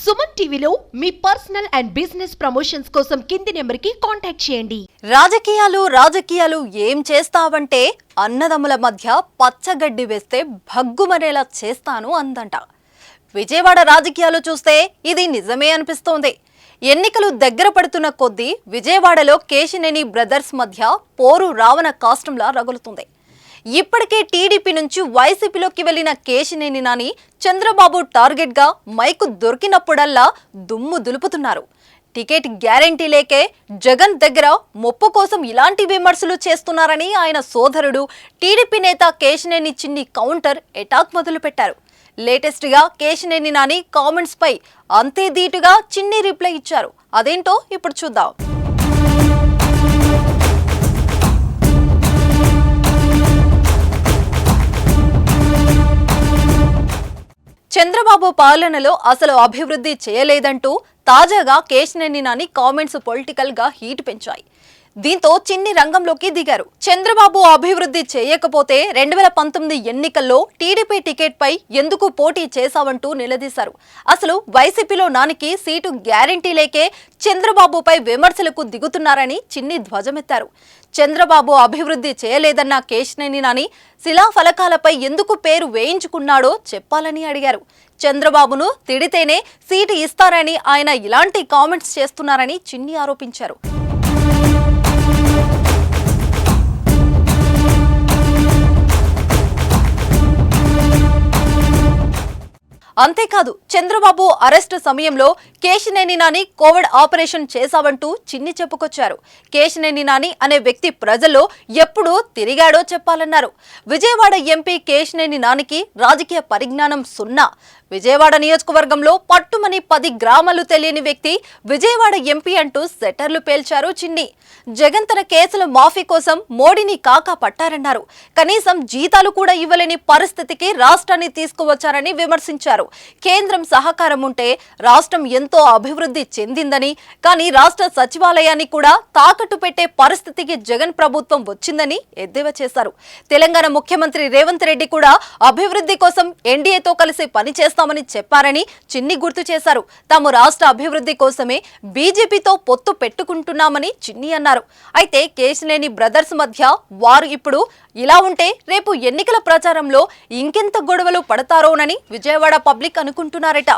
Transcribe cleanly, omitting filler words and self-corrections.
సుమన్ టీవీలో మీ personal and business promotions కోసం కింది నెంబర్కి కాంటాక్ట్ చేయండి. రాజకీయాలు ఏం చేస్తావంటే అన్నదమ్ముల మధ్య పచ్చగడ్డి వేస్తే భగ్గుమనేలా చేస్తాను అందంట. విజయవాడ రాజకీయాలు చూస్తే ఇది నిజమే అనిపిస్తోంది. ఎన్నికలు దగ్గర పడుతున్న కొద్దీ విజయవాడలో కేశినేని బ్రదర్స్ మధ్య పోరు రావణ కాష్టంలా రగులుతుంది. ఇప్పటికే టీడీపీ నుంచి వైసీపీలోకి వెళ్లిన కేశినేని నాని చంద్రబాబు టార్గెట్ గా మైకు దొరికినప్పుడల్లా దుమ్ము దులుపుతున్నారు. టికెట్ గ్యారెంటీ లేకే జగన్ దగ్గర మొప్పు కోసం ఇలాంటి విమర్శలు చేస్తున్నారని ఆయన సోదరుడు టీడీపీ నేత కేశినేని చిన్ని కౌంటర్ అటాక్ మొదలుపెట్టారు. లేటెస్ట్ గా కేశినేని నాని కామెంట్స్ పై అంతే ధీటుగా చిన్ని రిప్లై ఇచ్చారు. అదేంటో ఇప్పుడు చూద్దాం. చంద్రబాబు పాలనలో అసలు అభివృద్ధి చేయలేదంటూ తాజాగా కేశినేని నాని కామెంట్స్ పొలిటికల్ గా హీట్ పెంచాయి. దీంతో చిన్ని రంగంలోకి దిగారు. చంద్రబాబు అభివృద్ధి చేయకపోతే 2019 ఎన్నికల్లో టీడీపీ టికెట్ పై ఎందుకు పోటీ చేశావంటూ నిలదీశారు. అసలు వైసీపీలో నానికి సీటు గ్యారెంటీ లేకే చంద్రబాబుపై విమర్శలకు దిగుతున్నారని చిన్ని ధ్వజమెత్తారు. చంద్రబాబు అభివృద్ధి చేయలేదన్న కేశినేని నాని శిలాఫలకాలపై ఎందుకు పేరు వేయించుకున్నాడో చెప్పాలని అడిగారు. చంద్రబాబును తిడితేనే సీటు ఇస్తారని ఆయన ఇలాంటి కామెంట్స్ చేస్తున్నారని చిన్ని ఆరోపించారు. అంతేకాదు, చంద్రబాబు అరెస్టు సమయంలో కేశినేని నాని కోవిడ్ ఆపరేషన్ చేశావంటూ చిన్ని చెప్పుకొచ్చారు. కేశినేని నాని అనే వ్యక్తి ప్రజల్లో ఎప్పుడు తిరిగాడో చెప్పాలన్నారు. విజయవాడ ఎంపీ కేశినేని నానికి రాజకీయ పరిజ్ఞానం సున్నా. విజయవాడ నియోజకవర్గంలో పట్టుమని 10 గ్రామాలు తెలియని వ్యక్తి విజయవాడ ఎంపీ అంటూ సెటర్లు పేల్చారు చిన్ని. జగన్ తన కేసుల మాఫీ కోసం మోడీని కాకా పట్టారన్నారు. కనీసం జీతాలు కూడా ఇవ్వలేని పరిస్థితికి రాష్ట్రాన్ని తీసుకువచ్చారని విమర్శించారు. కేంద్రం సహకారం ఉంటే రాష్ట్రం ఎంతో అభివృద్ధి చెందిందని, కానీ రాష్ట్ర సచివాలయాన్ని కూడా తాకట్టు పెట్టే పరిస్థితికి జగన్ ప్రభుత్వం వచ్చిందని ఎద్దేవా చేశారు. తెలంగాణ ముఖ్యమంత్రి రేవంత్ రెడ్డి కూడా అభివృద్ధి కోసం ఎన్డీఏతో కలిసి పనిచేస్తామని చెప్పారని చిన్ని గుర్తు చేశారు. తాము రాష్ట్ర అభివృద్ధి కోసమే బీజేపీతో పొత్తు పెట్టుకుంటున్నామని చిన్ని అన్నారు. అయితే కేశినేని బ్రదర్స్ మధ్య వారు ఇప్పుడు ఇలా ఉంటే రేపు ఎన్నికల ప్రచారంలో ఇంకెంత గొడవలు పడతారోనని విజయవాడ పబ్లిక్ అనుకుంటున్నారట.